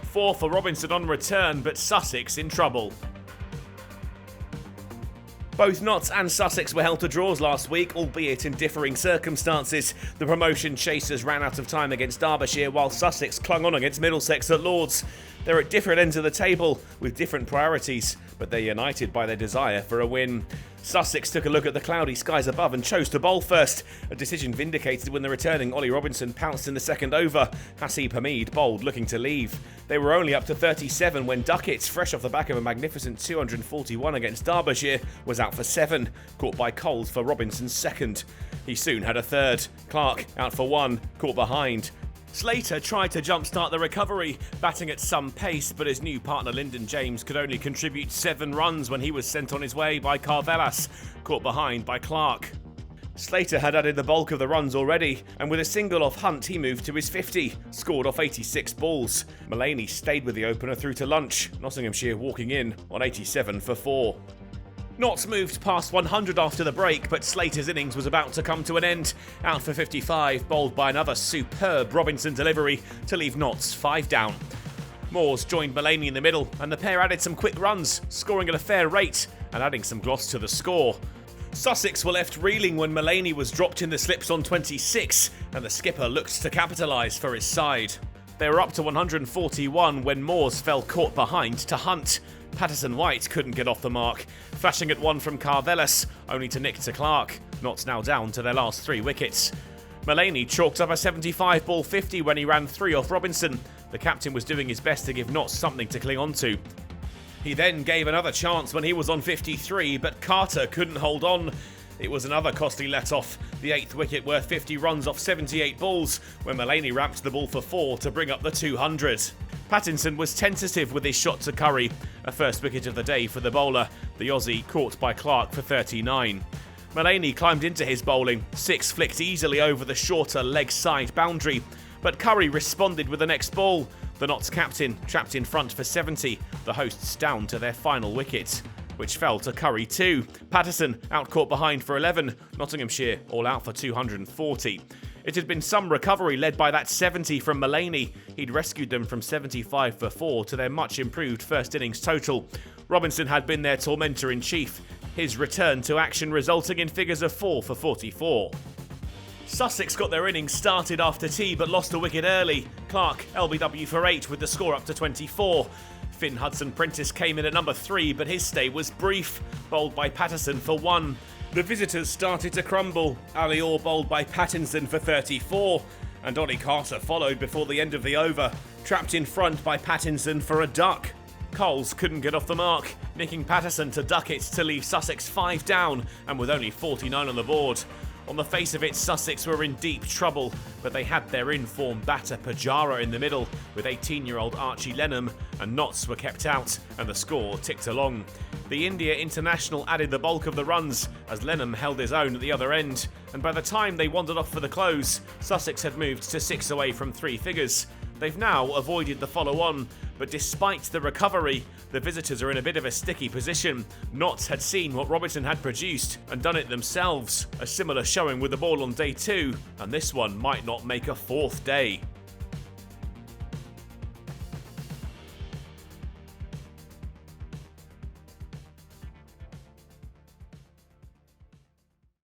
4 for Robinson on return, but Sussex in trouble. Both Notts and Sussex were held to draws last week, albeit in differing circumstances. The promotion chasers ran out of time against Derbyshire, while Sussex clung on against Middlesex at Lords. They're at different ends of the table, with different priorities, but they're united by their desire for a win. Sussex took a look at the cloudy skies above and chose to bowl first, a decision vindicated when the returning Ollie Robinson pounced in the second over. Hasib Hamid bowled looking to leave. They were only up to 37 when Duckett, fresh off the back of a magnificent 241 against Derbyshire, was out for 7, caught by Coles for Robinson's second. He soon had a third. Clark out for 1, caught behind. Slater tried to jumpstart the recovery, batting at some pace, but his new partner Lyndon James could only contribute 7 runs when he was sent on his way by Carvelas, caught behind by Clark. Slater had added the bulk of the runs already, and with a single off Hunt he moved to his 50, scored off 86 balls. Mullaney stayed with the opener through to lunch, Nottinghamshire walking in on 87 for 4. Notts moved past 100 after the break, but Slater's innings was about to come to an end. Out for 55, bowled by another superb Robinson delivery to leave Notts 5 down. Moores joined Mullaney in the middle, and the pair added some quick runs, scoring at a fair rate and adding some gloss to the score. Sussex were left reeling when Mullaney was dropped in the slips on 26, and the skipper looked to capitalise for his side. They were up to 141 when Moores fell caught behind to Hunt. Patterson White couldn't get off the mark, flashing at 1 from Carvelas, only to nick to Clark. Notts now down to their last 3 wickets. Mullaney chalked up a 75 ball 50 when he ran 3 off Robinson. The captain was doing his best to give Notts something to cling on to. He then gave another chance when he was on 53, but Carter couldn't hold on. It was another costly let-off, the 8th wicket worth 50 runs off 78 balls, when Mullaney ramped the ball for 4 to bring up the 200. Pattinson was tentative with his shot to Curry, a first wicket of the day for the bowler, the Aussie caught by Clark for 39. Mullaney climbed into his bowling, 6 flicked easily over the shorter leg side boundary, but Curry responded with the next ball. The Notts captain trapped in front for 70, the hosts down to their final wicket, which fell to Curry too. Patterson out caught behind for 11, Nottinghamshire all out for 240. It had been some recovery led by that 70 from Mullaney. He'd rescued them from 75 for 4 to their much improved first innings total. Robinson had been their tormentor-in-chief, his return to action resulting in figures of 4 for 44. Sussex got their innings started after tea but lost a wicket early. Clark LBW for 8 with the score up to 24. Finn Hudson-Prentice came in at number 3, but his stay was brief, bowled by Paterson for 1. The visitors started to crumble. Ali Orr bowled by Pattinson for 34, and Ollie Carter followed before the end of the over, trapped in front by Pattinson for a duck. Coles couldn't get off the mark, nicking Paterson to Duckett to leave Sussex 5 down, and with only 49 on the board. On the face of it, Sussex were in deep trouble, but they had their in-form batter Pujara in the middle, with 18-year-old Archie Lenham, and Notts were kept out, and the score ticked along. The India international added the bulk of the runs, as Lenham held his own at the other end, and by the time they wandered off for the close, Sussex had moved to 6 away from 3 figures. They've now avoided the follow-on, but despite the recovery, the visitors are in a bit of a sticky position. Notts had seen what Robinson had produced and done it themselves. A similar showing with the ball on day 2, and this one might not make a 4th day.